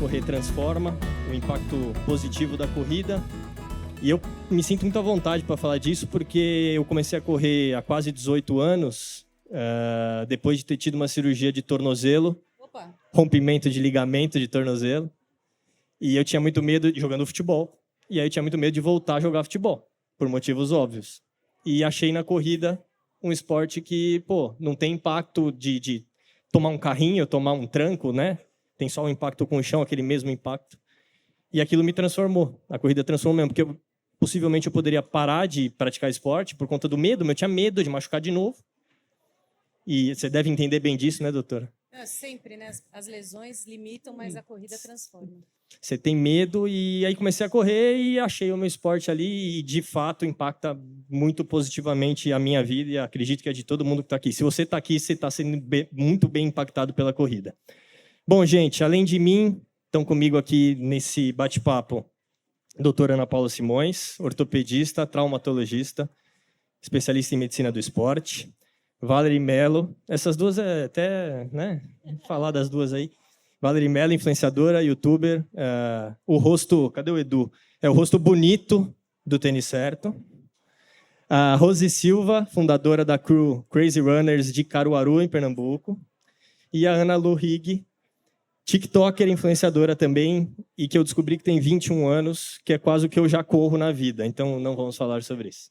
Correr Transforma, o impacto positivo da corrida. E eu me sinto muito à vontade para falar disso, porque eu comecei a correr há quase 18 anos, depois de ter tido uma cirurgia de tornozelo, rompimento de ligamento de tornozelo. E eu tinha muito medo de jogando futebol. E aí eu tinha muito medo de voltar a jogar futebol, por motivos óbvios. E achei na corrida um esporte que, não tem impacto de tomar um carrinho, tomar um tranco, né? Tem só o impacto com o chão, aquele mesmo impacto. E aquilo me transformou. A corrida transformou mesmo, porque possivelmente eu poderia parar de praticar esporte por conta do medo, mas eu tinha medo de machucar de novo. E você deve entender bem disso, né, doutora? Sempre, né? As lesões limitam, mas a corrida transforma. Você tem medo, e aí comecei a correr e achei o meu esporte ali, e de fato impacta muito positivamente a minha vida, e acredito que é de todo mundo que está aqui. Se você está aqui, você está sendo muito bem impactado pela corrida. Bom, gente, além de mim, estão comigo aqui nesse bate-papo a doutora Ana Paula Simões, ortopedista, traumatologista, especialista em medicina do esporte. Valerie Mello, essas duas é até, né, falar das duas aí. Valerie Mello, influenciadora, youtuber, o rosto, cadê o Edu? É o rosto bonito do Tênis Certo. A Rose Silva, fundadora da crew Crazy Runners de Caruaru, em Pernambuco. E a Ana Lu Higg, TikToker, influenciadora também, e que eu descobri que tem 21 anos, que é quase o que eu já corro na vida, então não vamos falar sobre isso.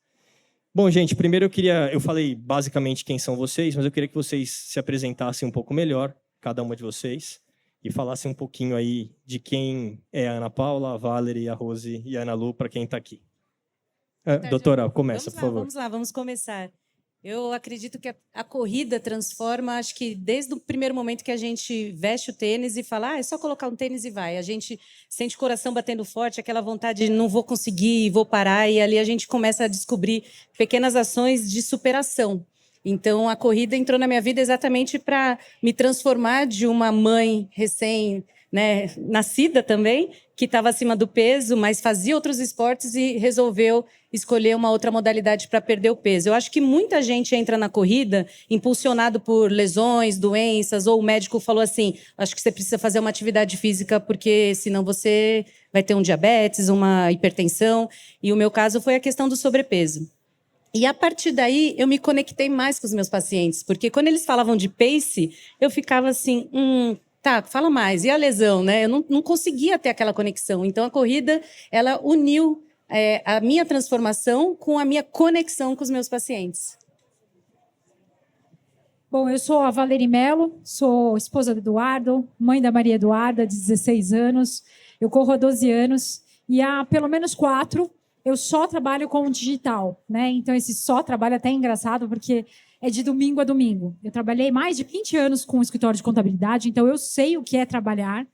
Bom, gente, primeiro eu falei basicamente quem são vocês, mas eu queria que vocês se apresentassem um pouco melhor, cada uma de vocês, e falassem um pouquinho aí de quem é a Ana Paula, a Valerie, a Rose e a Ana Lu, para quem está aqui. Doutora, começa, por favor. Vamos lá, vamos começar. Eu acredito que a corrida transforma, acho que desde o primeiro momento que a gente veste o tênis e fala, é só colocar um tênis e vai. A gente sente o coração batendo forte, aquela vontade de não vou conseguir, vou parar, e ali a gente começa a descobrir pequenas ações de superação. Então, a corrida entrou na minha vida exatamente para me transformar de uma mãe nascida também, que estava acima do peso, mas fazia outros esportes e resolveu escolher uma outra modalidade para perder o peso. Eu acho que muita gente entra na corrida impulsionado por lesões, doenças, ou o médico falou assim, acho que você precisa fazer uma atividade física porque senão você vai ter um diabetes, uma hipertensão. E o meu caso foi a questão do sobrepeso. E a partir daí eu me conectei mais com os meus pacientes, porque quando eles falavam de pace, eu ficava assim, tá, fala mais. E a lesão, né? Eu não conseguia ter aquela conexão. Então, a corrida, ela uniu a minha transformação com a minha conexão com os meus pacientes. Bom, eu sou a Valerie Mello, sou esposa do Eduardo, mãe da Maria Eduarda, de 16 anos. Eu corro há 12 anos e há pelo menos 4 eu só trabalho com o digital, né? Então, esse só trabalho até é engraçado, porque é de domingo a domingo. Eu trabalhei mais de 20 anos com o escritório de contabilidade, então eu sei o que é trabalhar.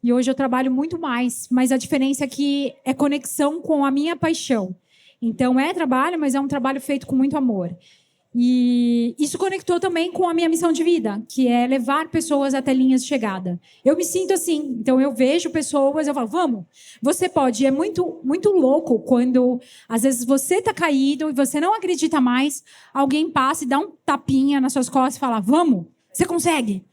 E hoje eu trabalho muito mais, mas a diferença é que é conexão com a minha paixão. Então, é trabalho, mas é um trabalho feito com muito amor. E isso conectou também com a minha missão de vida, que é levar pessoas até linhas de chegada. Eu me sinto assim, então eu vejo pessoas, eu falo, vamos, você pode. E é muito, muito louco quando, às vezes, você está caído e você não acredita mais, alguém passa e dá um tapinha nas suas costas e fala, vamos, você consegue.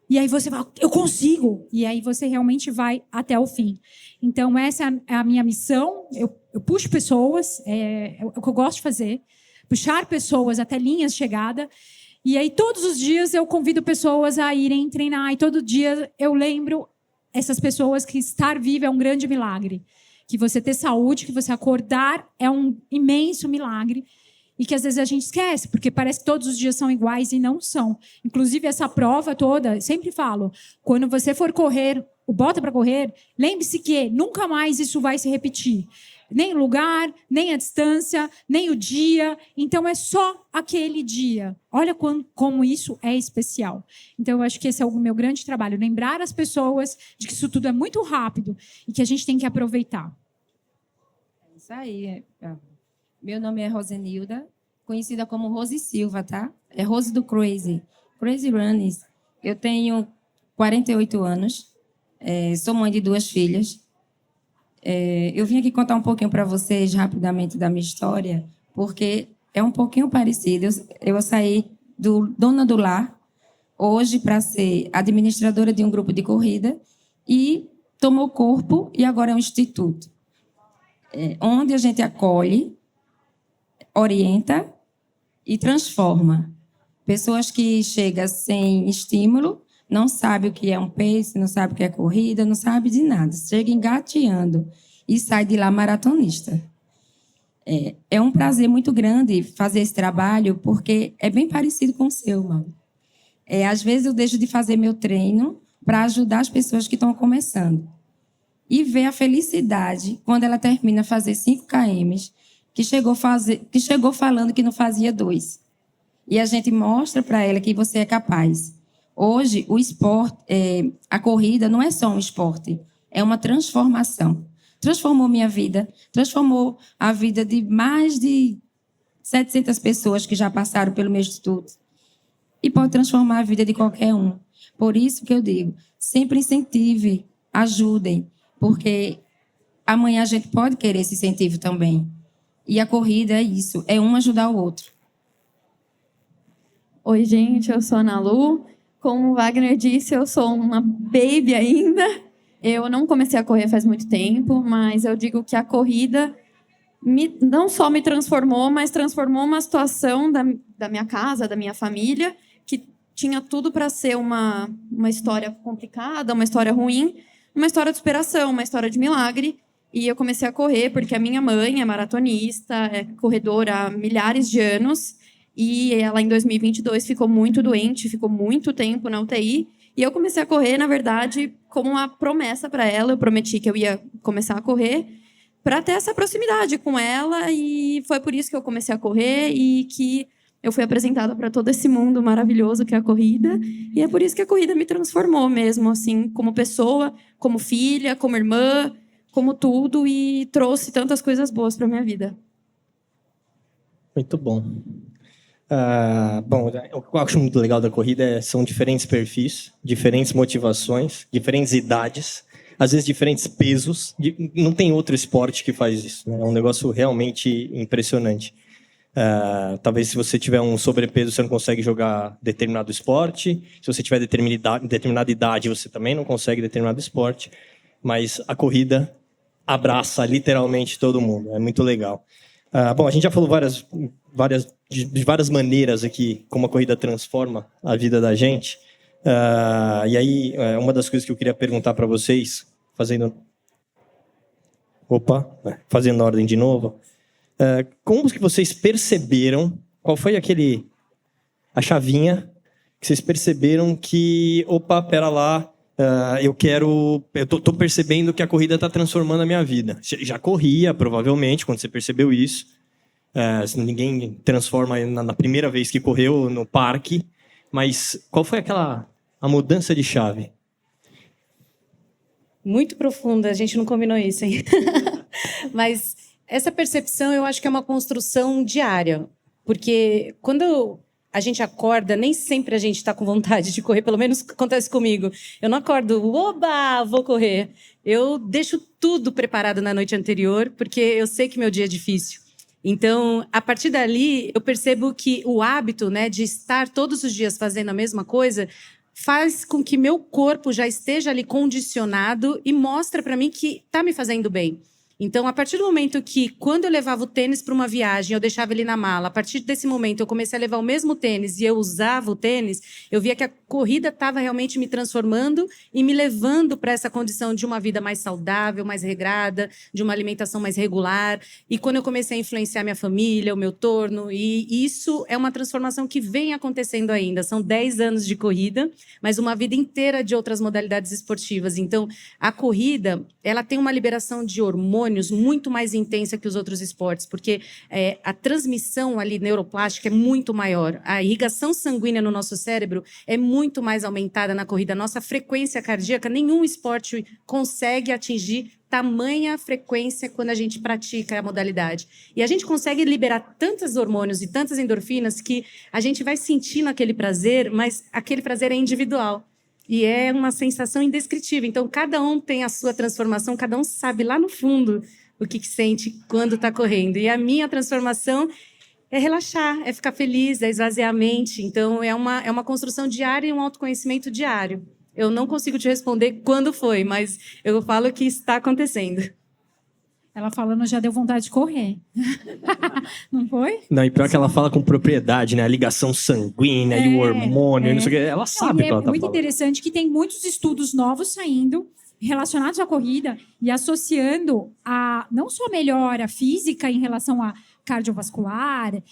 E aí você fala, eu consigo. E aí você realmente vai até o fim. Então, essa é a minha missão. Eu puxo pessoas, é o que eu gosto de fazer. Puxar pessoas até linhas de chegada. E aí, todos os dias, eu convido pessoas a irem treinar. E todo dia eu lembro essas pessoas que estar vivo é um grande milagre. Que você ter saúde, que você acordar é um imenso milagre. E que às vezes a gente esquece, porque parece que todos os dias são iguais e não são. Inclusive, essa prova toda, sempre falo, quando você for correr, o bota para correr, lembre-se que nunca mais isso vai se repetir. Nem o lugar, nem a distância, nem o dia. Então, é só aquele dia. Olha como isso é especial. Então, eu acho que esse é o meu grande trabalho. Lembrar as pessoas de que isso tudo é muito rápido e que a gente tem que aproveitar. É isso aí. Meu nome é Rosenilda, conhecida como Rose Silva, tá? É Rose do Crazy Runners. Eu tenho 48 anos, sou mãe de 2 filhas. Eu vim aqui contar um pouquinho para vocês, rapidamente, da minha história, porque é um pouquinho parecido. Eu saí do dona do lar, hoje, para ser administradora de um grupo de corrida, e tomou corpo e agora é um instituto, onde a gente acolhe, orienta e transforma. Pessoas que chegam sem estímulo, não sabem o que é um pace, não sabem o que é corrida, não sabem de nada. Chega engateando e sai de lá maratonista. É um prazer muito grande fazer esse trabalho, porque é bem parecido com o seu, mano. Às vezes eu deixo de fazer meu treino para ajudar as pessoas que estão começando. E ver a felicidade quando ela termina fazer 5 km, que chegou falando que não fazia 2. E a gente mostra para ela que você é capaz. Hoje, o esporte, a corrida não é só um esporte, é uma transformação. Transformou minha vida, transformou a vida de mais de 700 pessoas que já passaram pelo meu instituto. E pode transformar a vida de qualquer um. Por isso que eu digo, sempre incentive, ajudem, porque amanhã a gente pode querer esse incentivo também. E a corrida é isso, é um ajudar o outro. Oi, gente, eu sou a Ana Lu. Como o Wagner disse, eu sou uma baby ainda. Eu não comecei a correr faz muito tempo, mas eu digo que a corrida não só me transformou, mas transformou uma situação da minha casa, da minha família, que tinha tudo para ser uma história complicada, uma história ruim, uma história de superação, uma história de milagre. E eu comecei a correr porque a minha mãe é maratonista, é corredora há milhares de anos, e ela, em 2022, ficou muito doente, ficou muito tempo na UTI. E eu comecei a correr, na verdade, como uma promessa para ela. Eu prometi que eu ia começar a correr para ter essa proximidade com ela. E foi por isso que eu comecei a correr e que eu fui apresentada para todo esse mundo maravilhoso que é a corrida. E é por isso que a corrida me transformou mesmo, assim, como pessoa, como filha, como irmã, como tudo. E trouxe tantas coisas boas para minha vida. Muito bom. Bom, o que eu acho muito legal da corrida são diferentes perfis, diferentes motivações, diferentes idades, às vezes diferentes pesos. Não tem outro esporte que faz isso, né? É um negócio realmente impressionante. Talvez se você tiver um sobrepeso, você não consegue jogar determinado esporte. Se você tiver determinada idade, você também não consegue determinado esporte. Mas a corrida abraça literalmente todo mundo. É muito legal. Bom, a gente já falou de várias maneiras aqui como a corrida transforma a vida da gente. E aí, uma das coisas que eu queria perguntar para vocês, fazendo ordem de novo, como que vocês perceberam, qual foi a chavinha que vocês perceberam que, pera lá, eu tô percebendo que a corrida está transformando a minha vida. Já corria, provavelmente, quando você percebeu isso. Ninguém transforma na primeira vez que correu no parque. Mas qual foi a mudança de chave? Muito profunda, a gente não combinou isso, hein? Mas essa percepção eu acho que é uma construção diária. Porque quando a gente acorda, nem sempre a gente está com vontade de correr, pelo menos acontece comigo. Eu não acordo, oba, vou correr. Eu deixo tudo preparado na noite anterior, porque eu sei que meu dia é difícil. Então, a partir dali, eu percebo que o hábito, né, de estar todos os dias fazendo a mesma coisa faz com que meu corpo já esteja ali condicionado e mostra para mim que está me fazendo bem. Então, a partir do momento que, quando eu levava o tênis para uma viagem, eu deixava ele na mala, a partir desse momento eu comecei a levar o mesmo tênis e eu usava o tênis, eu via que a corrida estava realmente me transformando e me levando para essa condição de uma vida mais saudável, mais regrada, de uma alimentação mais regular. E quando eu comecei a influenciar minha família, o meu torno, e isso é uma transformação que vem acontecendo ainda. São 10 anos de corrida, mas uma vida inteira de outras modalidades esportivas. Então, a corrida, ela tem uma liberação de hormônios muito mais intensa que os outros esportes, porque a transmissão ali neuroplástica é muito maior. A irrigação sanguínea no nosso cérebro é muito mais aumentada na corrida. A nossa frequência cardíaca, nenhum esporte consegue atingir tamanha frequência quando a gente pratica a modalidade. E a gente consegue liberar tantos hormônios e tantas endorfinas que a gente vai sentindo aquele prazer, mas aquele prazer é individual. E é uma sensação indescritível. Então, cada um tem a sua transformação, cada um sabe lá no fundo o que sente quando está correndo. E a minha transformação é relaxar, é ficar feliz, é esvaziar a mente. Então, é uma construção diária e um autoconhecimento diário. Eu não consigo te responder quando foi, mas eu falo que está acontecendo. Ela falando já deu vontade de correr. Não foi? Não, e pior que ela fala com propriedade, né? A ligação sanguínea e o hormônio, não sei o que. Ela sabe o que É ela tá muito falando. interessante que tem muitos estudos novos saindo relacionados à corrida e associando a não só melhora física em relação a cardiovascular,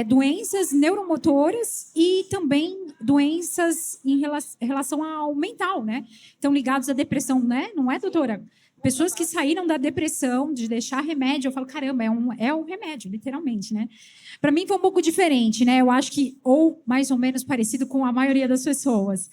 doenças neuromotoras e também doenças em relação ao mental, né? Estão ligados à depressão, né? Não é, doutora? Pessoas que saíram da depressão, de deixar remédio, eu falo, caramba, é um remédio, literalmente, né? Para mim foi um pouco diferente, né? Eu acho que, ou mais ou menos parecido com a maioria das pessoas.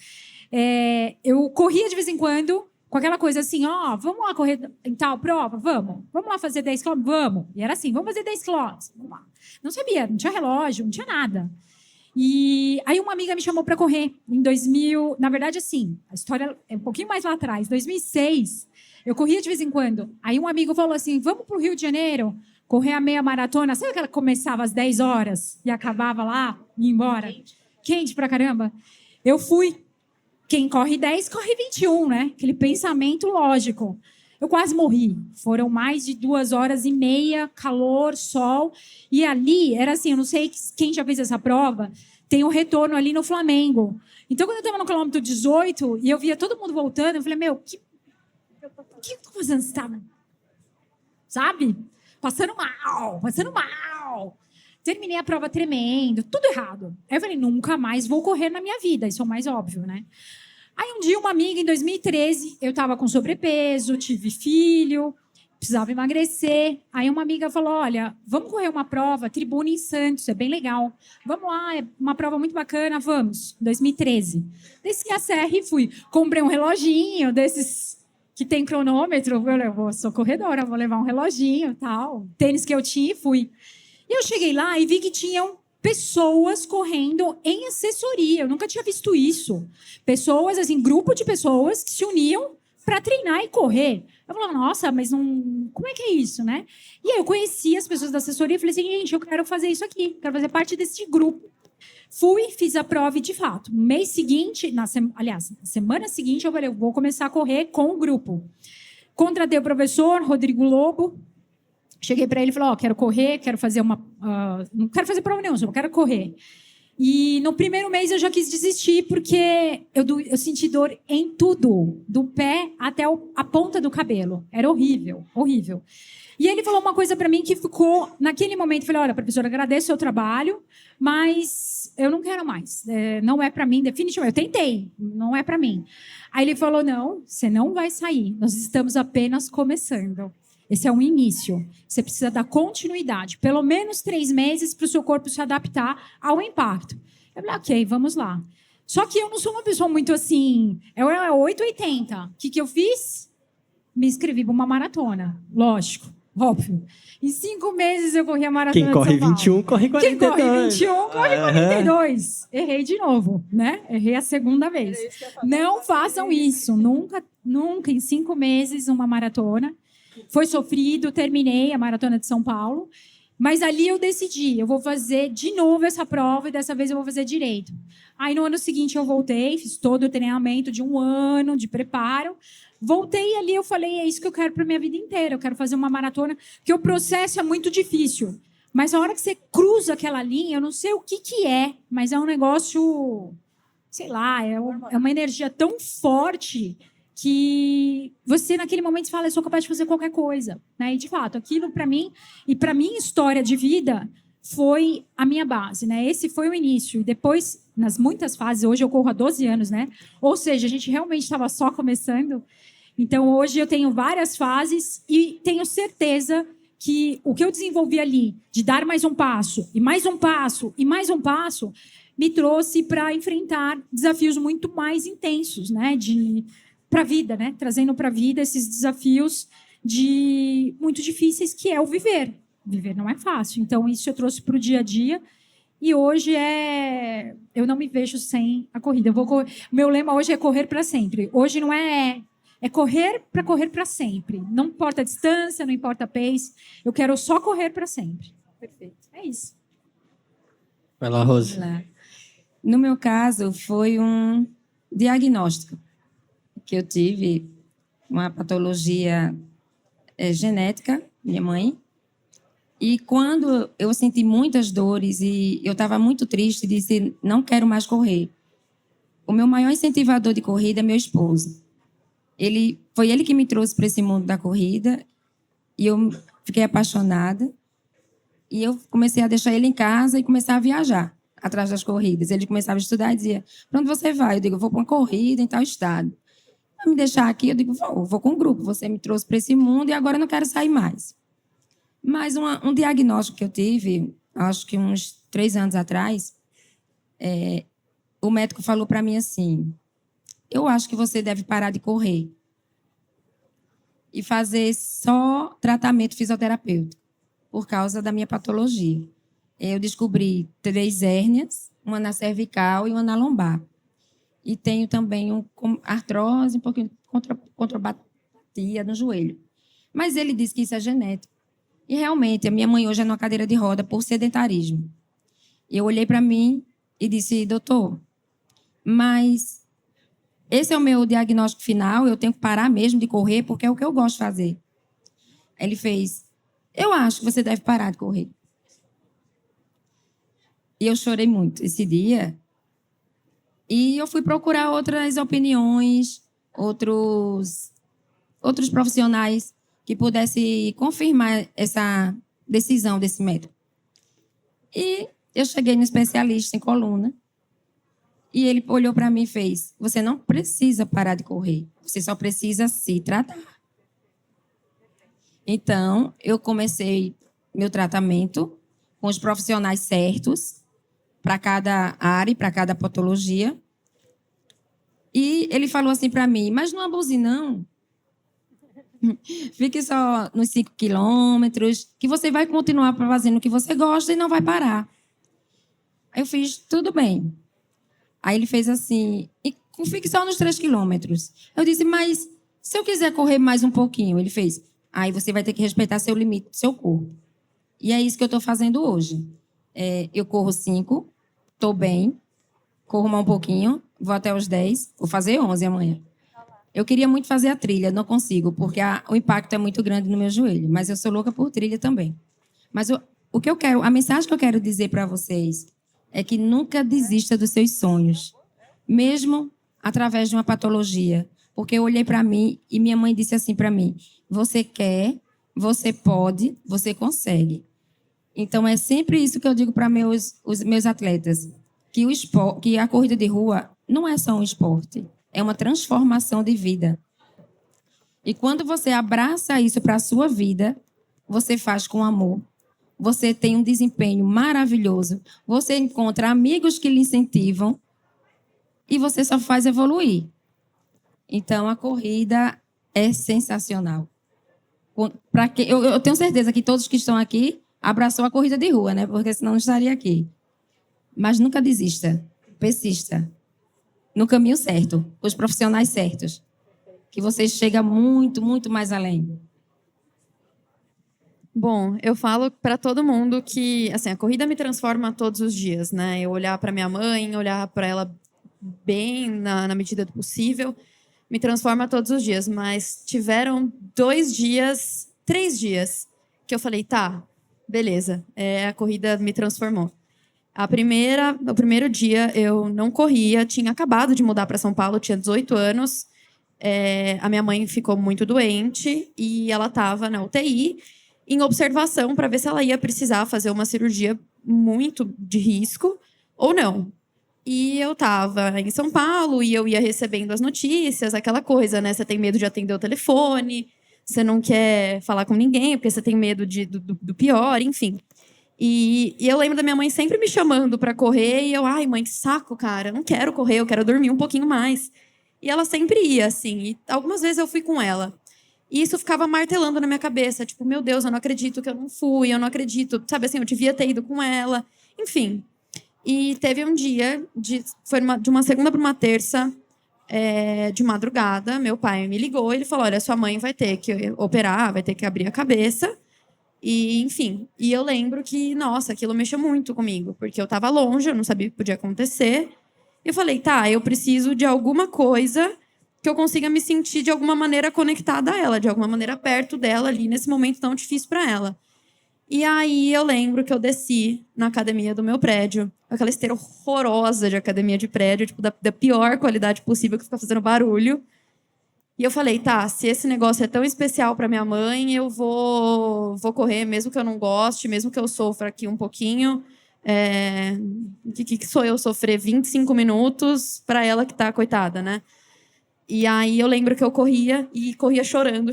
Eu corria de vez em quando, com aquela coisa assim, vamos lá correr em tal prova? Vamos. Vamos lá fazer 10 km? Vamos. E era assim, vamos fazer 10 km. Vamos lá. Não sabia, não tinha relógio, não tinha nada. E aí uma amiga me chamou para correr em 2000. Na verdade, assim, a história é um pouquinho mais lá atrás. 2006, eu corria de vez em quando. Aí um amigo falou assim, vamos para o Rio de Janeiro correr a meia maratona. Sabe que ela começava às 10 horas e acabava lá e ia embora? Quente pra caramba. Eu fui. Quem corre 10, corre 21, né? Aquele pensamento lógico. Eu quase morri. Foram mais de 2 horas e meia, calor, sol. E ali, era assim, eu não sei quem já fez essa prova, tem um retorno ali no Flamengo. Então, quando eu estava no quilômetro 18 e eu via todo mundo voltando, eu falei, meu, o que eu tô fazendo? Sabe? Passando mal. Terminei a prova tremendo, tudo errado. Aí eu falei, nunca mais vou correr na minha vida. Isso é o mais óbvio, né? Aí um dia uma amiga, em 2013, eu estava com sobrepeso, tive filho, precisava emagrecer. Aí uma amiga falou, olha, vamos correr uma prova, Tribuna em Santos, é bem legal. Vamos lá, é uma prova muito bacana, vamos. 2013. Desci a serra e fui. Comprei um reloginho desses que tem cronômetro. Eu sou corredora, vou levar um reloginho e tal. Tênis que eu tinha e fui. E eu cheguei lá e vi que tinham pessoas correndo em assessoria. Eu nunca tinha visto isso. Pessoas, assim, grupo de pessoas que se uniam para treinar e correr. Eu falava, nossa, mas não... como é que é isso, né? E aí eu conheci as pessoas da assessoria e falei assim, gente, eu quero fazer isso aqui, quero fazer parte desse grupo. Fui, fiz a prova e, de fato, no mês seguinte, na semana seguinte, eu falei, eu vou começar a correr com o grupo. Contratei o professor Rodrigo Lobo. Cheguei para ele e falei, quero correr, quero fazer não quero fazer prova nenhuma, só quero correr. E no primeiro mês eu já quis desistir, porque eu senti dor em tudo, do pé até a ponta do cabelo. Era horrível, horrível. E ele falou uma coisa para mim que ficou, naquele momento, eu falei, olha, professora, agradeço o seu trabalho, mas eu não quero mais. Não é para mim, definitivamente. Eu tentei, não é para mim. Aí ele falou, não, você não vai sair, nós estamos apenas começando. Esse é um início. Você precisa dar continuidade. Pelo menos 3 meses para o seu corpo se adaptar ao impacto. Eu falei, ok, vamos lá. Só que eu não sou uma pessoa muito assim... Eu era 880. O que eu fiz? Me inscrevi para uma maratona. Lógico, óbvio. Em 5 meses eu corri a maratona de São Paulo. Quem corre 21, corre 42. Quem corre 21, corre 42. Errei de novo, né? Errei a segunda vez. Não façam isso. Nunca, em 5 meses, uma maratona. Foi sofrido, terminei a Maratona de São Paulo, mas ali eu decidi, eu vou fazer de novo essa prova e dessa vez eu vou fazer direito. Aí no ano seguinte eu voltei, fiz todo o treinamento de 1 ano de preparo, voltei ali, eu falei, é isso que eu quero para minha vida inteira, eu quero fazer uma maratona, porque o processo é muito difícil, mas a hora que você cruza aquela linha, eu não sei o que é, mas é um negócio, sei lá, é uma energia tão forte que você, naquele momento, fala, eu sou capaz de fazer qualquer coisa. Né? E, de fato, aquilo, para mim, e para minha história de vida, foi a minha base. Né? Esse foi o início. E depois, nas muitas fases, hoje eu corro há 12 anos, né? Ou seja, a gente realmente estava só começando. Então, hoje eu tenho várias fases e tenho certeza que o que eu desenvolvi ali, de dar mais um passo, e mais um passo, e mais um passo, me trouxe para enfrentar desafios muito mais intensos, né? Para a vida, né? Trazendo para a vida esses desafios muito difíceis, que é o viver. Viver não é fácil. Então, isso eu trouxe para o dia a dia. E hoje eu não me vejo sem a corrida. Meu lema hoje é correr para sempre. Hoje não é correr para sempre. Não importa a distância, não importa a pace. Eu quero só correr para sempre. Perfeito. É isso. Vai lá, Rose. No meu caso, foi um diagnóstico. que eu tive uma patologia genética, minha mãe. E quando eu senti muitas dores e eu estava muito triste, disse, não quero mais correr. O meu maior incentivador de corrida é meu esposo. Foi ele que me trouxe para esse mundo da corrida e eu fiquei apaixonada. E eu comecei a deixar ele em casa e começar a viajar atrás das corridas. Ele começava a estudar e dizia, para onde você vai? Eu digo, vou para uma corrida em tal estado. Para me deixar aqui, eu digo, vou com o grupo. Você me trouxe para esse mundo e agora eu não quero sair mais. Mas um diagnóstico que eu tive, acho que uns 3 anos atrás, o médico falou para mim assim, eu acho que você deve parar de correr e fazer só tratamento fisioterapêutico por causa da minha patologia. Eu descobri 3 hérnias, uma na cervical e uma na lombar. E tenho também artrose, um pouquinho de contrabatia no joelho. Mas ele disse que isso é genético. E realmente, a minha mãe hoje é numa cadeira de roda por sedentarismo. Eu olhei para mim e disse, doutor, mas esse é o meu diagnóstico final, eu tenho que parar mesmo de correr porque é o que eu gosto de fazer. Ele fez, eu acho que você deve parar de correr. E eu chorei muito esse dia. E eu fui procurar outras opiniões, outros profissionais que pudessem confirmar essa decisão desse médico. E eu cheguei no especialista em coluna e ele olhou para mim e fez, você não precisa parar de correr, você só precisa se tratar. Então, eu comecei meu tratamento com os profissionais certos para cada área, para cada patologia. E ele falou assim para mim, mas não abuse não. Fique só nos 5 quilômetros, que você vai continuar fazendo o que você gosta e não vai parar. Aí eu fiz, tudo bem. Aí ele fez assim, e fique só nos 3 quilômetros. Eu disse, mas se eu quiser correr mais um pouquinho? Ele fez, aí você vai ter que respeitar seu limite, seu corpo. E é isso que eu estou fazendo hoje. Eu corro 5, estou bem, corro mais um pouquinho, vou até os 10, vou fazer 11 amanhã. Eu queria muito fazer a trilha, não consigo, porque o impacto é muito grande no meu joelho. Mas eu sou louca por trilha também. Mas o que eu quero, a mensagem que eu quero dizer para vocês é que nunca desista dos seus sonhos, mesmo através de uma patologia. Porque eu olhei para mim e minha mãe disse assim para mim, você quer, você pode, você consegue. Então, é sempre isso que eu digo para os meus atletas, que a corrida de rua não é só um esporte, é uma transformação de vida. E quando você abraça isso para a sua vida, você faz com amor. Você tem um desempenho maravilhoso. Você encontra amigos que lhe incentivam e você só faz evoluir. Então, a corrida é sensacional. Eu tenho certeza que todos que estão aqui abraçou a corrida de rua, né? Porque senão não estaria aqui. Mas nunca desista. Persista. No caminho certo, com os profissionais certos, que você chega muito, muito mais além. Bom, eu falo para todo mundo que assim, a corrida me transforma todos os dias, né? Eu olhar para minha mãe, olhar para ela bem na medida do possível, me transforma todos os dias. Mas tiveram 2 dias, 3 dias, que eu falei, tá, beleza, a corrida me transformou. O primeiro dia eu não corria, tinha acabado de mudar para São Paulo, tinha 18 anos. A minha mãe ficou muito doente e ela estava na UTI em observação para ver se ela ia precisar fazer uma cirurgia muito de risco ou não. E eu estava em São Paulo e eu ia recebendo as notícias, aquela coisa, né? Você tem medo de atender o telefone, você não quer falar com ninguém porque você tem medo do pior, enfim. E eu lembro da minha mãe sempre me chamando para correr e eu, ai, mãe, que saco, cara, eu não quero correr, eu quero dormir um pouquinho mais. E ela sempre ia, assim, e algumas vezes eu fui com ela. E isso ficava martelando na minha cabeça, tipo, meu Deus, eu não acredito que eu não fui, eu não acredito, sabe assim, eu devia ter ido com ela, enfim. E teve um dia, foi de uma segunda para uma terça, de madrugada, meu pai me ligou e ele falou, olha, sua mãe vai ter que operar, vai ter que abrir a cabeça. E, enfim, e eu lembro que, nossa, aquilo mexeu muito comigo, porque eu estava longe, eu não sabia o que podia acontecer. Eu falei, tá, eu preciso de alguma coisa que eu consiga me sentir de alguma maneira conectada a ela, de alguma maneira perto dela ali nesse momento tão difícil para ela. E aí eu lembro que eu desci na academia do meu prédio, aquela esteira horrorosa de academia de prédio, tipo, da pior qualidade possível, que fica fazendo barulho. E eu falei, tá, se esse negócio é tão especial para minha mãe, eu vou correr, mesmo que eu não goste, mesmo que eu sofra aqui um pouquinho. Que sou eu sofrer 25 minutos para ela que tá coitada, né? E aí eu lembro que eu corria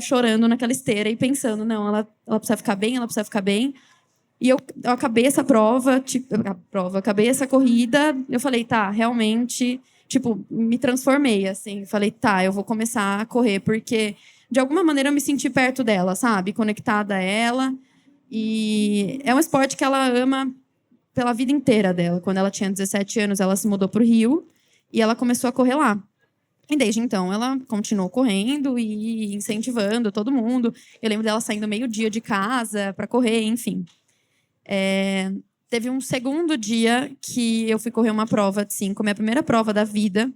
chorando naquela esteira e pensando, não, ela precisa ficar bem, ela precisa ficar bem. E eu acabei essa prova, acabei essa corrida, eu falei, tá, realmente, tipo, me transformei, assim. Falei, tá, eu vou começar a correr, porque de alguma maneira eu me senti perto dela, sabe? Conectada a ela. E é um esporte que ela ama pela vida inteira dela. Quando ela tinha 17 anos, ela se mudou para o Rio e ela começou a correr lá. E desde então, ela continuou correndo e incentivando todo mundo. Eu lembro dela saindo meio-dia de casa para correr, enfim. Teve um segundo dia que eu fui correr uma prova de 5, minha primeira prova da vida.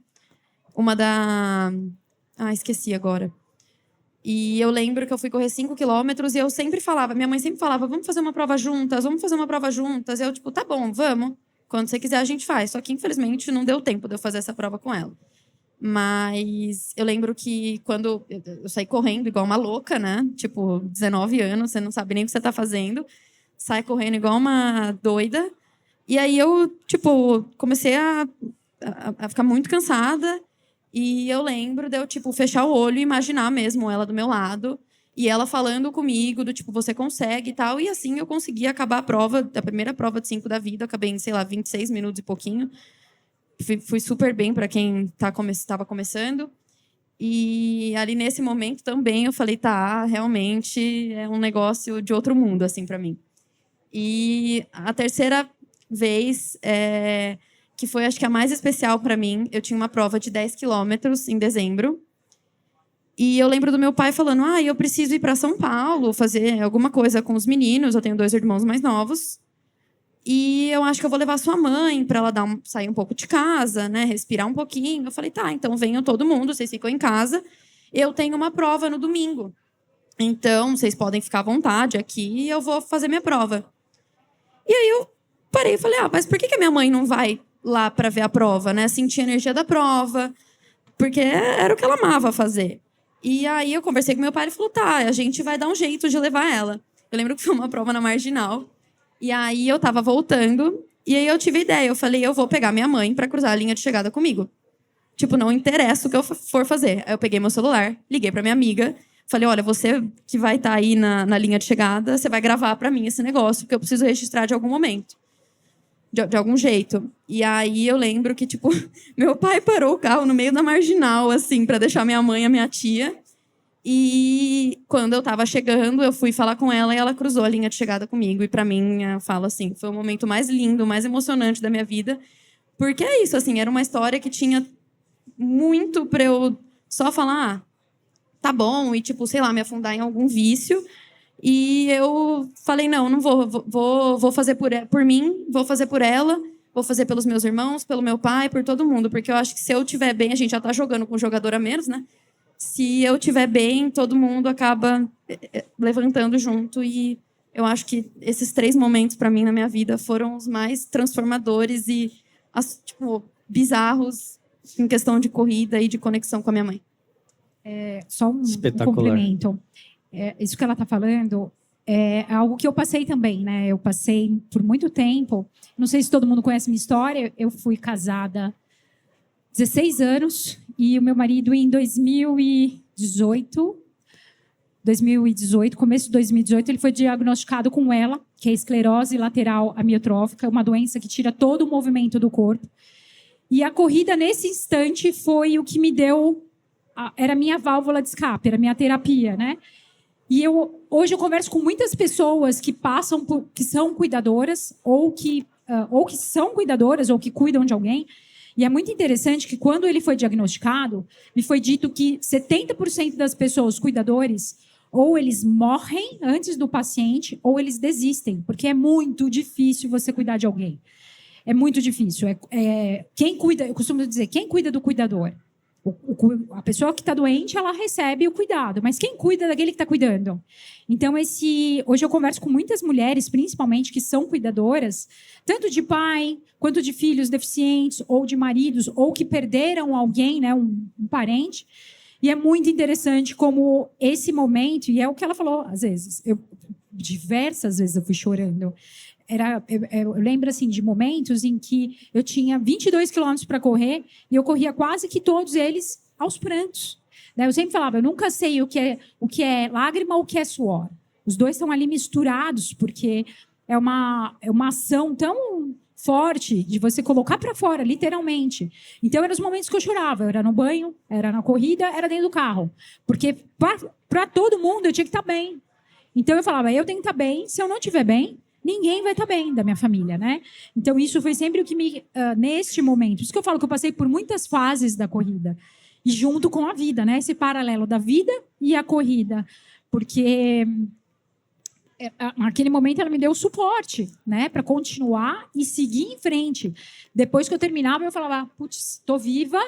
Esqueci agora. E eu lembro que eu fui correr 5 quilômetros e eu sempre falava, minha mãe sempre falava, vamos fazer uma prova juntas, vamos fazer uma prova juntas. E eu, tipo, tá bom, vamos. Quando você quiser, a gente faz. Só que, infelizmente, não deu tempo de eu fazer essa prova com ela. Mas eu lembro que quando eu saí correndo igual uma louca, né? Tipo, 19 anos, você não sabe nem o que você tá fazendo. Sai correndo igual uma doida. E aí eu, tipo, comecei a ficar muito cansada. E eu lembro de eu, tipo, fechar o olho e imaginar mesmo ela do meu lado. E ela falando comigo, do tipo, você consegue e tal. E assim eu consegui acabar a prova, a primeira prova de 5 da vida. Eu acabei em, sei lá, 26 minutos e pouquinho. Fui super bem para quem estava começando. E ali nesse momento também eu falei, tá, realmente é um negócio de outro mundo, assim, para mim. E a terceira vez, que foi, acho que a mais especial para mim, eu tinha uma prova de 10 quilômetros em dezembro. E eu lembro do meu pai falando, eu preciso ir para São Paulo, fazer alguma coisa com os meninos. Eu tenho 2 irmãos mais novos. E eu acho que eu vou levar sua mãe para ela sair um pouco de casa, né? Respirar um pouquinho. Eu falei, tá, então venham todo mundo, vocês ficam em casa. Eu tenho uma prova no domingo. Então, vocês podem ficar à vontade aqui e eu vou fazer minha prova. E aí eu parei e falei, mas por que a minha mãe não vai lá para ver a prova, né? Sentir a energia da prova. Porque era o que ela amava fazer. E aí eu conversei com meu pai e ele falou, tá, a gente vai dar um jeito de levar ela. Eu lembro que foi uma prova na Marginal. E aí eu tava voltando, e aí eu tive a ideia. Eu falei, eu vou pegar minha mãe para cruzar a linha de chegada comigo. Tipo, não interessa o que eu for fazer. Aí eu peguei meu celular, liguei para minha amiga, falei, olha, você que vai estar aí na linha de chegada, você vai gravar para mim esse negócio, porque eu preciso registrar de algum momento. De algum jeito. E aí eu lembro que, tipo, meu pai parou o carro no meio da Marginal, assim, para deixar minha mãe e a minha tia. E quando eu tava chegando, eu fui falar com ela e ela cruzou a linha de chegada comigo. E para mim, eu falo assim, foi o momento mais lindo, mais emocionante da minha vida. Porque é isso, assim, era uma história que tinha muito para eu só falar, tá bom, e tipo, sei lá, me afundar em algum vício. E eu falei, não vou fazer por mim, vou fazer por ela, vou fazer pelos meus irmãos, pelo meu pai, por todo mundo. Porque eu acho que se eu estiver bem, a gente já tá jogando com um jogador a menos, né? Se eu estiver bem, todo mundo acaba levantando junto. E eu acho que esses 3 momentos, para mim, na minha vida, foram os mais transformadores e tipo, bizarros em questão de corrida e de conexão com a minha mãe. Só um complemento. Isso que ela está falando é algo que eu passei também, né? Eu passei por muito tempo. Não sei se todo mundo conhece minha história. Eu fui casada 16 anos e o meu marido em 2018, começo de 2018, ele foi diagnosticado com ELA, que é esclerose lateral amiotrófica, uma doença que tira todo o movimento do corpo. E a corrida, nesse instante, foi o que me deu... Era a minha válvula de escape, era a minha terapia, né? E hoje eu converso com muitas pessoas que que são cuidadoras, ou que são cuidadoras, ou que cuidam de alguém. E é muito interessante que, quando ele foi diagnosticado, me foi dito que 70% das pessoas cuidadores, ou eles morrem antes do paciente, ou eles desistem, porque é muito difícil você cuidar de alguém. É muito difícil. Quem cuida, eu costumo dizer, quem cuida do cuidador? A pessoa que está doente, ela recebe o cuidado, mas quem cuida daquele que está cuidando? Então, hoje eu converso com muitas mulheres, principalmente, que são cuidadoras, tanto de pai, quanto de filhos deficientes, ou de maridos, ou que perderam alguém, né, um parente. E é muito interessante como esse momento, e é o que ela falou, às vezes, diversas vezes eu fui chorando. Eu lembro assim, de momentos em que eu tinha 22 quilômetros para correr e eu corria quase que todos eles aos prantos. Eu sempre falava, eu nunca sei o que é lágrima ou o que é suor. Os dois estão ali misturados, porque é uma ação tão forte de você colocar para fora, literalmente. Então, eram os momentos que eu chorava. Era no banho, era na corrida, era dentro do carro. Porque para todo mundo eu tinha que estar bem. Então, eu falava, eu tenho que estar bem. Se eu não estiver bem, ninguém vai estar bem da minha família, né? Então, isso foi sempre o que neste momento... Por isso que eu falo que eu passei por muitas fases da corrida. E junto com a vida, né? Esse paralelo da vida e a corrida. Porque... naquele momento ela me deu suporte, né, para continuar e seguir em frente. Depois que eu terminava, eu falava, putz, tô viva,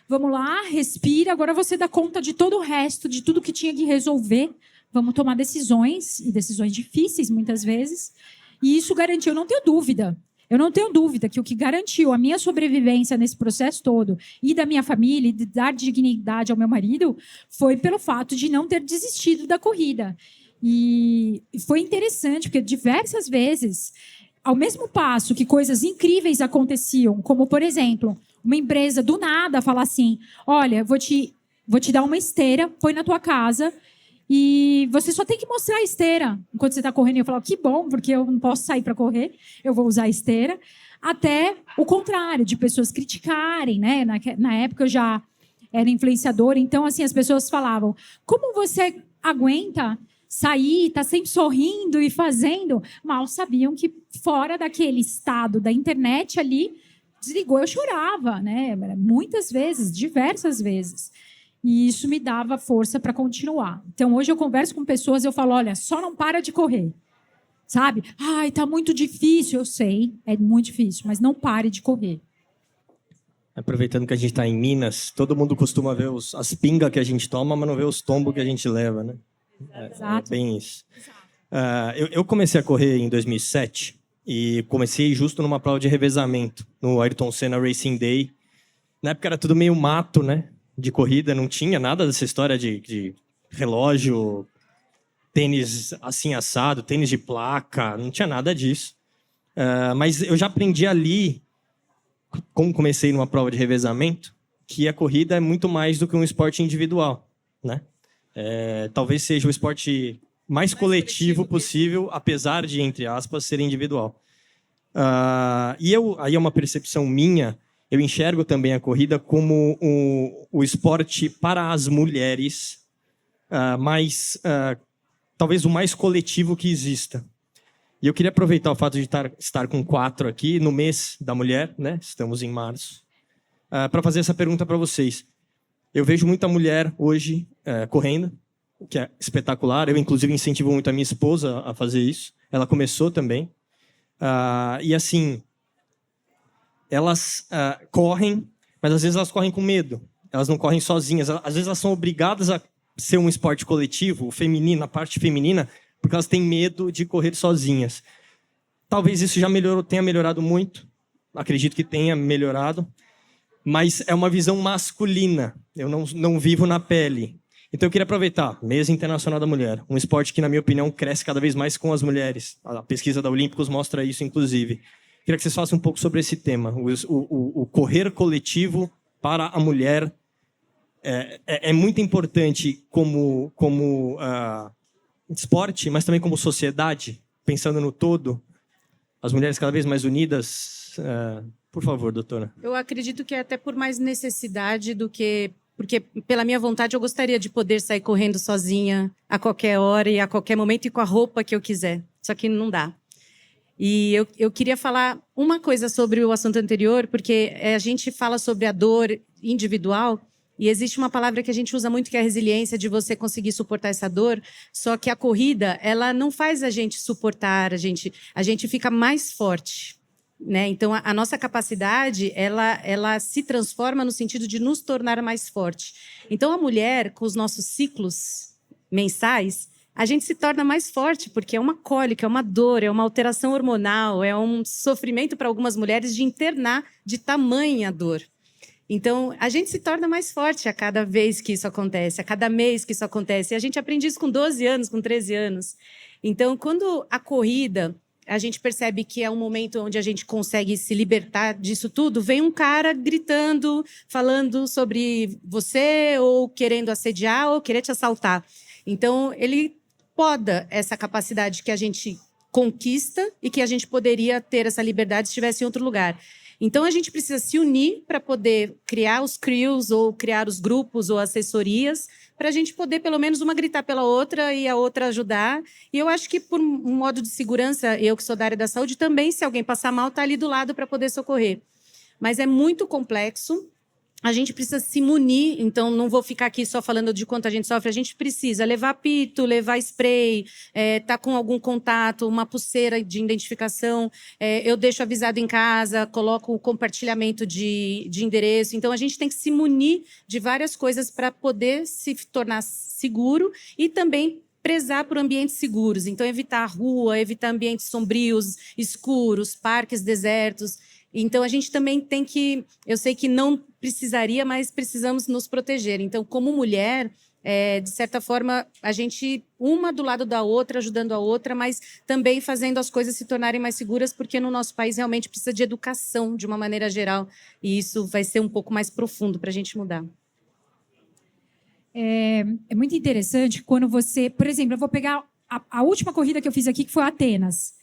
vamos lá, respira, agora você dá conta de todo o resto, de tudo que tinha que resolver. Vamos tomar decisões, e decisões difíceis muitas vezes. E isso garantiu, eu não tenho dúvida que o que garantiu a minha sobrevivência nesse processo todo e da minha família e de dar dignidade ao meu marido foi pelo fato de não ter desistido da corrida. E foi interessante, porque diversas vezes, ao mesmo passo que coisas incríveis aconteciam, como, por exemplo, uma empresa do nada falar assim, olha, vou te dar uma esteira, põe na tua casa e você só tem que mostrar a esteira enquanto você está correndo. E eu falava, que bom, porque eu não posso sair para correr, eu vou usar a esteira. Até o contrário, de pessoas criticarem, né? Na época eu já era influenciadora, então assim, as pessoas falavam, como você aguenta sair, tá sempre sorrindo e fazendo, mal sabiam que fora daquele estado da internet ali, desligou, eu chorava, né? Muitas vezes, diversas vezes. E isso me dava força para continuar. Então, hoje eu converso com pessoas e eu falo, olha, só não para de correr. Sabe? Ai, tá muito difícil, eu sei, é muito difícil, mas não pare de correr. Aproveitando que a gente está em Minas, todo mundo costuma ver as pingas que a gente toma, mas não vê os tombos que a gente leva, né? É bem isso. Eu comecei a correr em 2007 e comecei justo numa prova de revezamento, no Ayrton Senna Racing Day. Na época era tudo meio mato, né? De corrida, não tinha nada dessa história de relógio, tênis assim assado, tênis de placa, não tinha nada disso. Mas eu já aprendi ali, como comecei numa prova de revezamento, que a corrida é muito mais do que um esporte individual, né? Talvez seja o esporte mais coletivo possível, apesar de, entre aspas, ser individual. Aí é uma percepção minha, eu enxergo também a corrida como o esporte para as mulheres, talvez o mais coletivo que exista. E eu queria aproveitar o fato de estar com 4 aqui, no mês da mulher, né? Estamos em março, para fazer essa pergunta para vocês. Eu vejo muita mulher hoje correndo, o que é espetacular. Eu, inclusive, incentivo muito a minha esposa a fazer isso. Ela começou também. E, assim, elas correm, mas às vezes elas correm com medo. Elas não correm sozinhas. Às vezes elas são obrigadas a ser um esporte coletivo, feminino, a parte feminina, porque elas têm medo de correr sozinhas. Talvez isso já tenha melhorado muito. Acredito que tenha melhorado. Mas é uma visão masculina. Eu não vivo na pele. Então eu queria aproveitar, Mês Internacional da Mulher, um esporte que, na minha opinião, cresce cada vez mais com as mulheres. A pesquisa da Olímpicos mostra isso, inclusive. Queria que vocês falassem um pouco sobre esse tema, o correr coletivo para a mulher. É muito importante como esporte, mas também como sociedade, pensando no todo. As mulheres cada vez mais unidas. Por favor, doutora. Eu acredito que é até por mais necessidade do que... Porque, pela minha vontade, eu gostaria de poder sair correndo sozinha a qualquer hora e a qualquer momento e com a roupa que eu quiser. Só que não dá. E eu queria falar uma coisa sobre o assunto anterior, porque a gente fala sobre a dor individual e existe uma palavra que a gente usa muito, que é a resiliência, de você conseguir suportar essa dor. Só que a corrida, ela não faz a gente suportar, a gente fica mais forte. né? Então, a nossa capacidade, ela se transforma no sentido de nos tornar mais forte. Então, a mulher, com os nossos ciclos mensais, a gente se torna mais forte, porque é uma cólica, é uma dor, é uma alteração hormonal, é um sofrimento para algumas mulheres de internar de tamanha dor. Então, a gente se torna mais forte a cada vez que isso acontece, a cada mês que isso acontece. E a gente aprende isso com 12 anos, com 13 anos. Então, quando a corrida, a gente percebe que é um momento onde a gente consegue se libertar disso tudo, vem um cara gritando, falando sobre você, ou querendo assediar, ou querer te assaltar. Então, ele poda essa capacidade que a gente conquista e que a gente poderia ter essa liberdade se estivesse em outro lugar. Então, a gente precisa se unir para poder criar os crews, ou criar os grupos, ou assessorias, para a gente poder, pelo menos, uma gritar pela outra e a outra ajudar. E eu acho que, por um modo de segurança, eu que sou da área da saúde, também, se alguém passar mal, está ali do lado para poder socorrer. Mas é muito complexo. A gente precisa se munir, então não vou ficar aqui só falando de quanto a gente sofre, a gente precisa levar apito, levar spray, tá com algum contato, uma pulseira de identificação, eu deixo avisado em casa, coloco o compartilhamento de endereço. Então, a gente tem que se munir de várias coisas para poder se tornar seguro e também prezar por ambientes seguros. Então, evitar a rua, evitar ambientes sombrios, escuros, parques desertos. Então, a gente também tem que... Eu sei que não precisaria, mas precisamos nos proteger. Então, como mulher, de certa forma, a gente, uma do lado da outra, ajudando a outra, mas também fazendo as coisas se tornarem mais seguras, porque no nosso país realmente precisa de educação, de uma maneira geral. E isso vai ser um pouco mais profundo para a gente mudar. É muito interessante quando você... Por exemplo, eu vou pegar a última corrida que eu fiz aqui, que foi Atenas.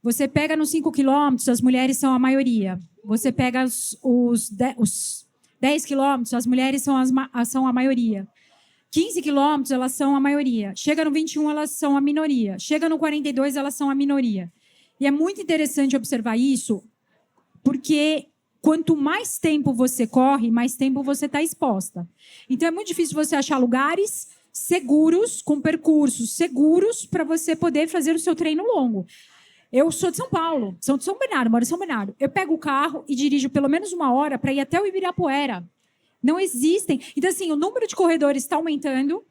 Você pega nos 5 quilômetros, as mulheres são a maioria. Você pega os 10 quilômetros, as mulheres são a maioria. 15 quilômetros, elas são a maioria. Chega no 21, elas são a minoria. Chega no 42, elas são a minoria. E é muito interessante observar isso, porque quanto mais tempo você corre, mais tempo você está exposta. Então, é muito difícil você achar lugares seguros, com percursos seguros, para você poder fazer o seu treino longo. Eu sou de São Paulo, sou de São Bernardo, moro em São Bernardo. Eu pego o carro e dirijo pelo menos 1 hora para ir até o Ibirapuera. Não existem. Então, assim, o número de corredores está aumentando.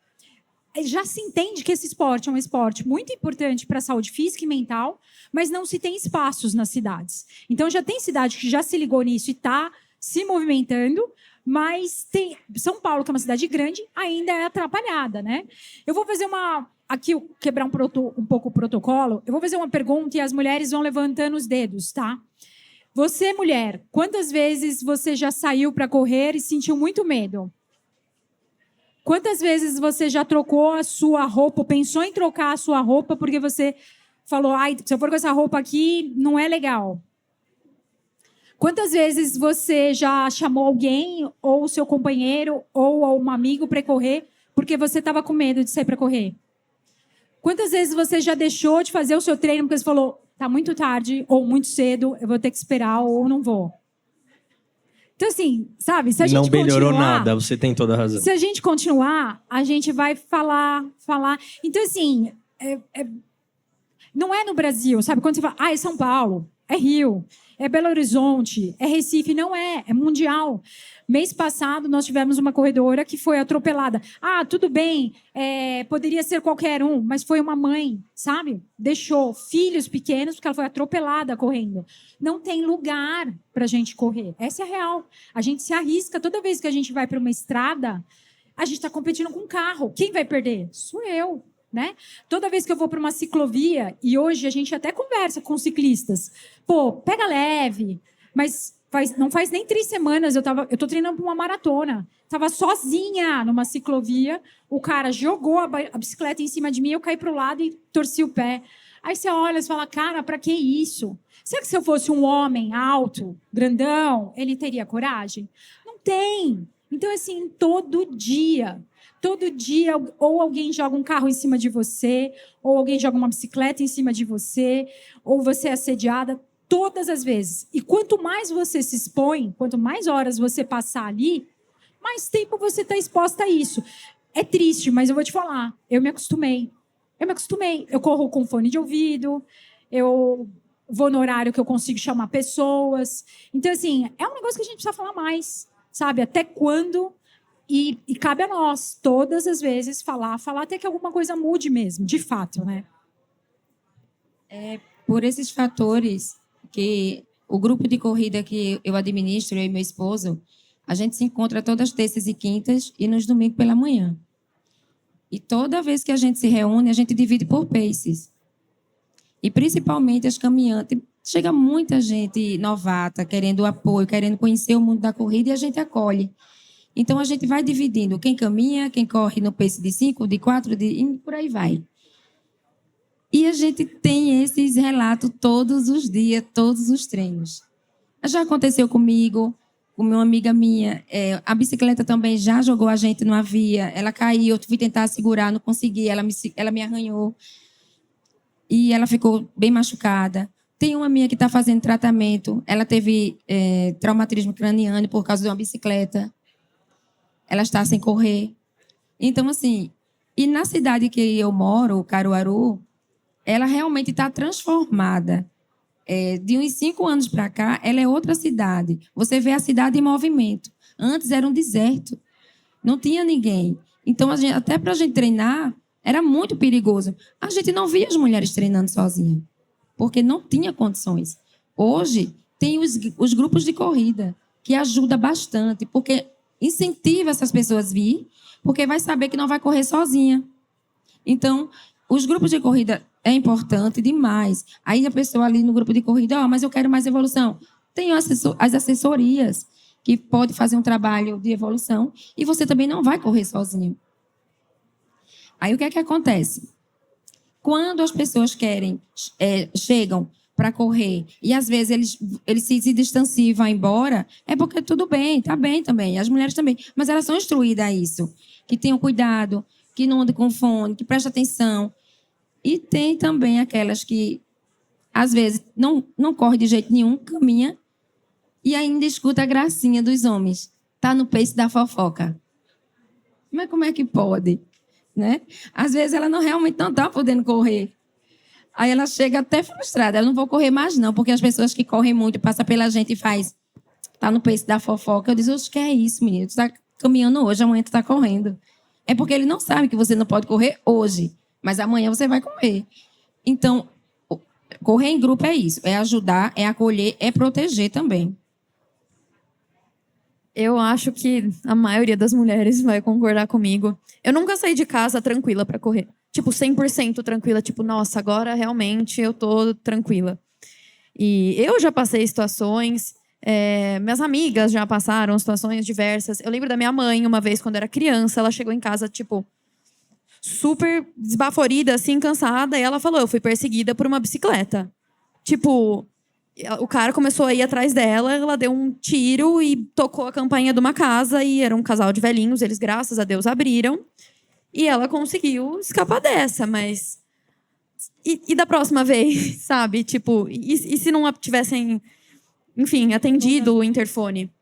Já se entende que esse esporte é um esporte muito importante para a saúde física e mental, mas não se tem espaços nas cidades. Então, já tem cidade que já se ligou nisso e está se movimentando, mas tem São Paulo, que é uma cidade grande, ainda é atrapalhada, né? Eu vou fazer aqui, quebrar um pouco o protocolo, eu vou fazer uma pergunta e as mulheres vão levantando os dedos, tá? Você, mulher, quantas vezes você já saiu para correr e sentiu muito medo? Quantas vezes você já trocou a sua roupa, pensou em trocar a sua roupa porque você falou, ai, se eu for com essa roupa aqui, não é legal? Quantas vezes você já chamou alguém, ou o seu companheiro, ou um amigo para correr, porque você estava com medo de sair para correr? Quantas vezes você já deixou de fazer o seu treino porque você falou, tá muito tarde, ou muito cedo, eu vou ter que esperar, ou não vou? Então, assim, sabe, se a gente não melhorou continuar, nada, você tem toda a razão. Se a gente continuar, a gente vai falar. Então, assim, não é no Brasil, sabe? Quando você fala, é São Paulo, é Rio, é Belo Horizonte, é Recife, não é mundial. Mês passado, nós tivemos uma corredora que foi atropelada. Tudo bem, poderia ser qualquer um, mas foi uma mãe, sabe? Deixou filhos pequenos porque ela foi atropelada correndo. Não tem lugar para a gente correr. Essa é a real. A gente se arrisca. Toda vez que a gente vai para uma estrada, a gente está competindo com um carro. Quem vai perder? Sou eu. Né? Toda vez que eu vou para uma ciclovia, e hoje a gente até conversa com ciclistas, pega leve, mas não faz nem 3 semanas, eu tô treinando para uma maratona, estava sozinha numa ciclovia, o cara jogou a bicicleta em cima de mim, eu caí para o lado e torci o pé. Aí você olha e fala, cara, para que isso? Será que se eu fosse um homem alto, grandão, ele teria coragem? Não tem. Então, assim, todo dia, ou alguém joga um carro em cima de você, ou alguém joga uma bicicleta em cima de você, ou você é assediada, todas as vezes. E quanto mais você se expõe, quanto mais horas você passar ali, mais tempo você está exposta a isso. É triste, mas eu vou te falar, eu me acostumei. Eu corro com fone de ouvido, eu vou no horário que eu consigo chamar pessoas. Então, assim, é um negócio que a gente precisa falar mais, sabe? Até quando... E cabe a nós, todas as vezes, falar até que alguma coisa mude mesmo, de fato, né? Por esses fatores que o grupo de corrida que eu administro, eu e meu esposo, a gente se encontra todas terças e quintas e nos domingos pela manhã. E toda vez que a gente se reúne, a gente divide por paces. E principalmente as caminhantes. Chega muita gente novata, querendo apoio, querendo conhecer o mundo da corrida, e a gente acolhe. Então, a gente vai dividindo quem caminha, quem corre no pace de 5, de 4, e por aí vai. E a gente tem esses relatos todos os dias, todos os treinos. Já aconteceu comigo, com uma amiga minha, a bicicleta também já jogou a gente numa via, ela caiu, eu fui tentar segurar, não consegui, ela me arranhou e ela ficou bem machucada. Tem uma minha que está fazendo tratamento, ela teve traumatismo craniano por causa de uma bicicleta, ela está sem correr. Então, assim, e na cidade que eu moro, Caruaru, ela realmente está transformada. De uns 5 anos para cá, ela é outra cidade. Você vê a cidade em movimento. Antes era um deserto. Não tinha ninguém. Então, até para a gente treinar, era muito perigoso. A gente não via as mulheres treinando sozinhas, porque não tinha condições. Hoje, tem os grupos de corrida, que ajuda bastante, porque incentiva essas pessoas a vir, porque vai saber que não vai correr sozinha. Então, os grupos de corrida é importante demais. Aí a pessoa ali no grupo de corrida, mas eu quero mais evolução. Tem as assessorias que pode fazer um trabalho de evolução e você também não vai correr sozinho. Aí o que é que acontece? Quando as pessoas chegam para correr e às vezes eles se distanciam e vão embora, é porque tudo bem, tá bem também, as mulheres também, mas elas são instruídas a isso, que tenham cuidado, que não andem com fone, que prestem atenção. E tem também aquelas que, às vezes, não corre de jeito nenhum, caminha e ainda escuta a gracinha dos homens. Tá no pace da fofoca. Mas como é que pode? Né? Às vezes ela realmente não está podendo correr. Aí ela chega até frustrada. Ela não vou correr mais não, porque as pessoas que correm muito passam pela gente e faz tá no pace da fofoca. Eu digo, oxe, que é isso, menino? Tu tá caminhando hoje, amanhã tu tá correndo. É porque ele não sabe que você não pode correr hoje, mas amanhã você vai correr. Então, correr em grupo é isso. É ajudar, é acolher, é proteger também. Eu acho que a maioria das mulheres vai concordar comigo. Eu nunca saí de casa tranquila para correr. Tipo, 100% tranquila. Tipo, nossa, agora realmente eu tô tranquila. E eu já passei situações... minhas amigas já passaram situações diversas. Eu lembro da minha mãe, uma vez, quando era criança, ela chegou em casa, tipo, super desbaforida, assim, cansada, e ela falou, eu fui perseguida por uma bicicleta. Tipo, o cara começou a ir atrás dela, ela deu um tiro e tocou a campainha de uma casa, e era um casal de velhinhos, eles, graças a Deus, abriram, e ela conseguiu escapar dessa, mas... E da próxima vez, sabe? Tipo, e se não tivessem... Enfim, atendido o interfone.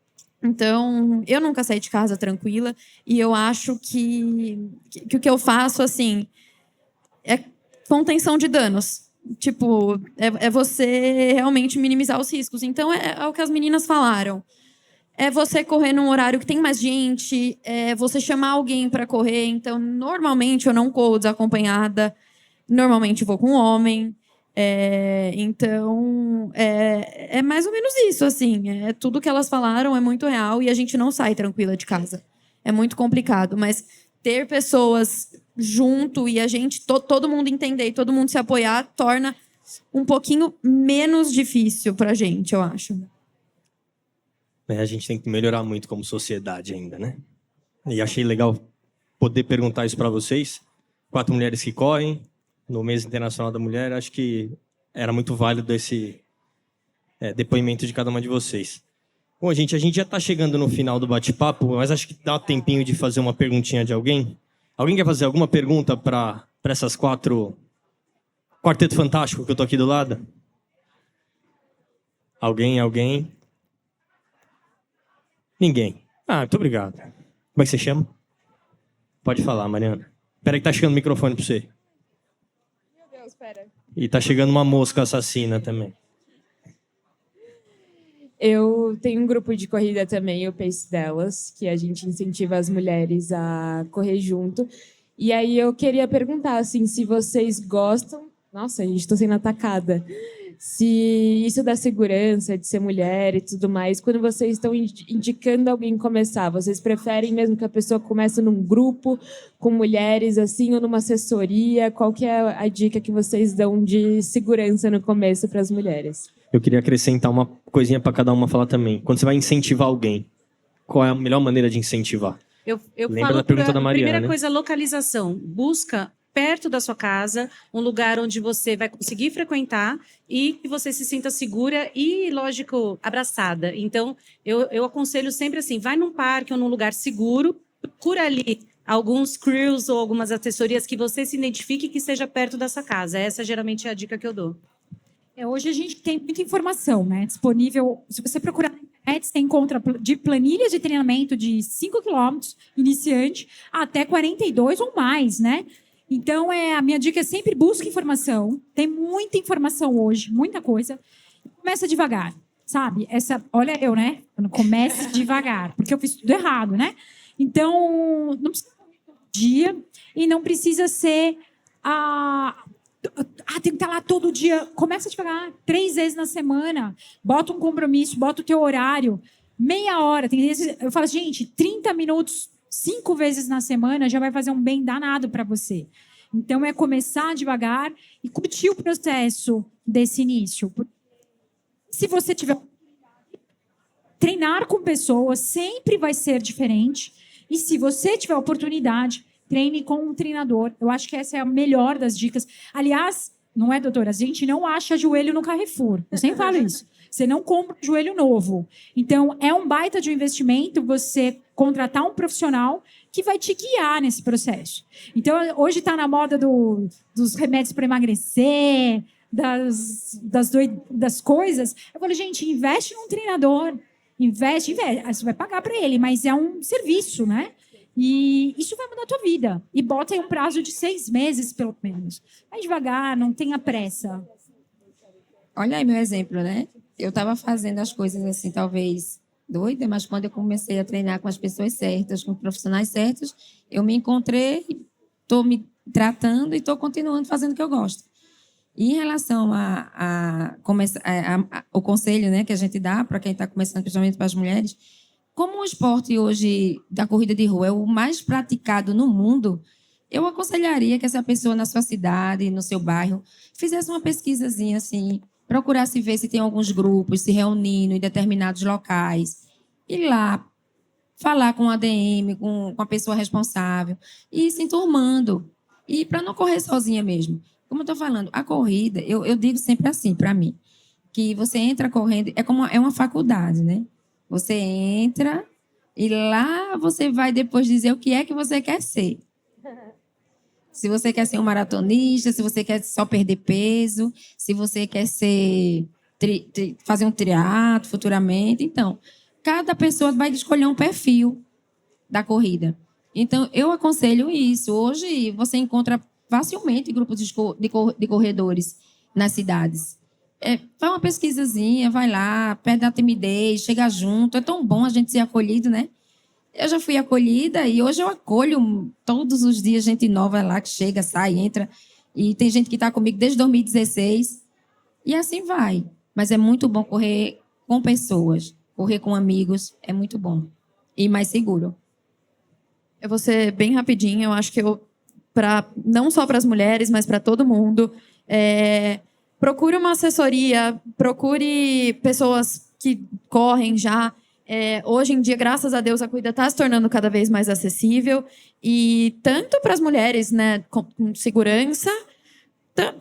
Então, eu nunca saí de casa tranquila. E eu acho que o que eu faço, assim, é contenção de danos. Tipo, é você realmente minimizar os riscos. Então, é o que as meninas falaram. É você correr num horário que tem mais gente. É você chamar alguém para correr. Então, normalmente, eu não corro desacompanhada. Normalmente, vou com um homem. Então, é mais ou menos isso, assim. Tudo que elas falaram é muito real e a gente não sai tranquila de casa. É muito complicado, mas ter pessoas junto e a gente, todo mundo entender e todo mundo se apoiar, torna um pouquinho menos difícil pra gente, eu acho. A gente tem que melhorar muito como sociedade ainda, né? E achei legal poder perguntar isso para vocês. 4 mulheres que correm no Mês Internacional da Mulher, acho que era muito válido esse depoimento de cada uma de vocês. Bom, gente, a gente já está chegando no final do bate-papo, mas acho que dá um tempinho de fazer uma perguntinha de alguém. Alguém quer fazer alguma pergunta para essas 4... Quarteto Fantástico, que eu estou aqui do lado? Alguém? Ninguém. Muito obrigado. Como é que você chama? Pode falar, Mariana. Espera que tá chegando o microfone para você. Espera. E tá chegando uma mosca assassina também. Eu tenho um grupo de corrida também, o Pace Delas, que a gente incentiva as mulheres a correr junto. E aí eu queria perguntar, assim, se vocês gostam... Nossa, gente, estou sendo atacada. Se isso da segurança, de ser mulher e tudo mais, quando vocês estão indicando alguém começar, vocês preferem mesmo que a pessoa comece num grupo com mulheres, assim, ou numa assessoria? Qual que é a dica que vocês dão de segurança no começo para as mulheres? Eu queria acrescentar uma coisinha para cada uma falar também. Quando você vai incentivar alguém, qual é a melhor maneira de incentivar? Eu Lembra falo da pergunta da Mariana, primeira né? coisa, localização. Busca perto da sua casa, um lugar onde você vai conseguir frequentar e que você se sinta segura e, lógico, abraçada. Então, eu aconselho sempre assim, vai num parque ou num lugar seguro, procura ali alguns crews ou algumas assessorias que você se identifique que seja perto da sua casa. Essa geralmente é a dica que eu dou. Hoje a gente tem muita informação, né? Disponível. Se você procurar na internet, você encontra de planilhas de treinamento de 5 quilômetros, iniciante, até 42 ou mais, né? Então, a minha dica é sempre busque informação. Tem muita informação hoje, muita coisa. Começa devagar, sabe? Olha eu, né? Comece devagar, porque eu fiz tudo errado, né? Então, não precisa todo dia e não precisa ser tem que estar lá todo dia. Começa devagar, 3 vezes na semana. Bota um compromisso, bota o teu horário. Meia hora. Tem vezes, eu falo, gente, 30 minutos, 5 vezes na semana já vai fazer um bem danado para você. Então, é começar devagar e curtir o processo desse início. Se você tiver... Treinar com pessoas sempre vai ser diferente. E se você tiver oportunidade, treine com um treinador. Eu acho que essa é a melhor das dicas. Aliás, não é, doutora? A gente não acha joelho no Carrefour. Eu sempre falo isso. Você não compra um joelho novo. Então, é um baita de um investimento você contratar um profissional que vai te guiar nesse processo. Então, hoje está na moda dos remédios para emagrecer, das coisas. Eu falei, gente, investe num treinador. Investe. Você vai pagar para ele, mas é um serviço, né? E isso vai mudar a tua vida. E bota aí um prazo de 6 meses, pelo menos. Vai devagar, não tenha pressa. Olha aí meu exemplo, né? Eu estava fazendo as coisas assim, talvez doida, mas quando eu comecei a treinar com as pessoas certas, com os profissionais certos, eu me encontrei, estou me tratando e estou continuando fazendo o que eu gosto. E em relação ao conselho, né, que a gente dá para quem está começando, principalmente para as mulheres, como o esporte hoje da corrida de rua é o mais praticado no mundo, eu aconselharia que essa pessoa na sua cidade, no seu bairro, fizesse uma pesquisazinha assim, procurasse ver se tem alguns grupos se reunindo em determinados locais, ir lá, falar com o ADM, com a pessoa responsável, e ir se enturmando, e para não correr sozinha mesmo. Como eu estou falando, a corrida, eu digo sempre assim, para mim, que você entra correndo, é uma faculdade, né? Você entra e lá você vai depois dizer o que é que você quer ser. Se você quer ser um maratonista, se você quer só perder peso, se você quer fazer um triatlo futuramente. Então, cada pessoa vai escolher um perfil da corrida. Então, eu aconselho isso. Hoje, você encontra facilmente grupos de corredores nas cidades. Faz uma pesquisazinha, vai lá, perde a timidez, chega junto. É tão bom a gente ser acolhido, né? Eu já fui acolhida e hoje eu acolho todos os dias gente nova lá que chega, sai, entra. E tem gente que está comigo desde 2016. E assim vai. Mas é muito bom correr com pessoas, correr com amigos, é muito bom. E mais seguro. Eu vou ser bem rapidinho, eu acho que não só para as mulheres, mas para todo mundo, procure uma assessoria, procure pessoas que correm já. Hoje em dia, graças a Deus, a corrida está se tornando cada vez mais acessível. E tanto para as mulheres, né, com segurança,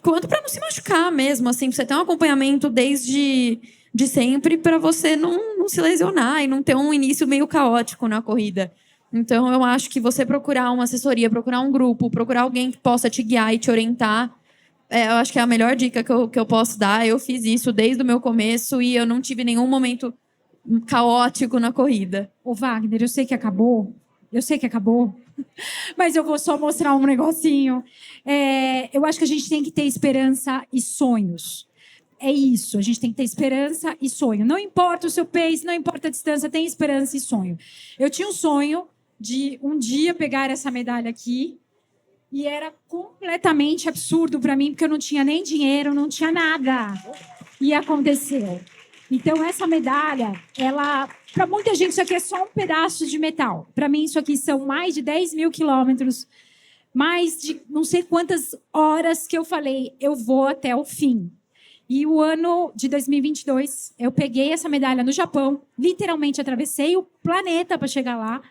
quanto para não se machucar mesmo. Assim, você ter um acompanhamento desde sempre para você não se lesionar e não ter um início meio caótico na corrida. Então, eu acho que você procurar uma assessoria, procurar um grupo, procurar alguém que possa te guiar e te orientar, eu acho que é a melhor dica que eu posso dar. Eu fiz isso desde o meu começo e eu não tive nenhum momento caótico na corrida. Ô, Wagner, eu sei que acabou, mas eu vou só mostrar um negocinho. Eu acho que a gente tem que ter esperança e sonhos. é isso. A gente tem que ter esperança e sonho. Não importa o seu pace, não importa a distância, tem esperança e sonho. Eu tinha um sonho de um dia pegar essa medalha aqui e era completamente absurdo para mim, porque eu não tinha nem dinheiro, não tinha nada. E aconteceu. Então, essa medalha, para muita gente, isso aqui é só um pedaço de metal. Para mim, isso aqui são mais de 10 mil quilômetros, mais de não sei quantas horas que eu falei, eu vou até o fim. E o ano de 2022, eu peguei essa medalha no Japão, literalmente atravessei o planeta para chegar lá,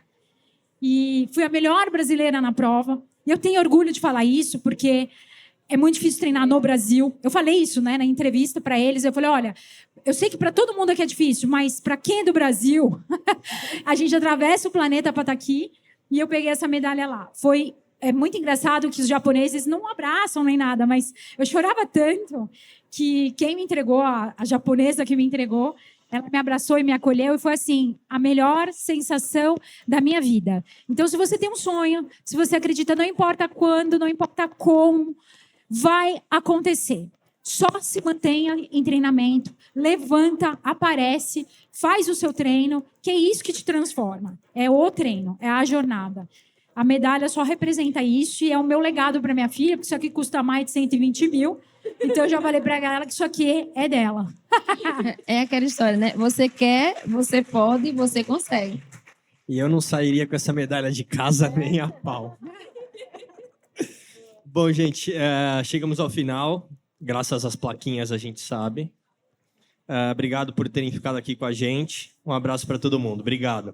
e fui a melhor brasileira na prova. E eu tenho orgulho de falar isso, porque é muito difícil treinar no Brasil. Eu falei isso, né, na entrevista para eles. Eu falei, olha, eu sei que para todo mundo aqui é difícil, mas para quem é do Brasil, a gente atravessa o planeta para estar aqui. E eu peguei essa medalha lá. É muito engraçado que os japoneses não abraçam nem nada, mas eu chorava tanto que quem me entregou, a japonesa que me entregou, ela me abraçou e me acolheu e foi assim, a melhor sensação da minha vida. Então, se você tem um sonho, se você acredita, não importa quando, não importa como, vai acontecer. Só se mantenha em treinamento, levanta, aparece, faz o seu treino, que é isso que te transforma. É o treino, é a jornada. A medalha só representa isso e é o meu legado para minha filha, porque isso aqui custa mais de 120 mil. Então, eu já falei para ela que isso aqui é dela. É aquela história, né? Você quer, você pode, você consegue. E eu não sairia com essa medalha de casa nem a pau. Bom, gente, chegamos ao final. Graças às plaquinhas, a gente sabe. Obrigado por terem ficado aqui com a gente. Um abraço para todo mundo. Obrigado.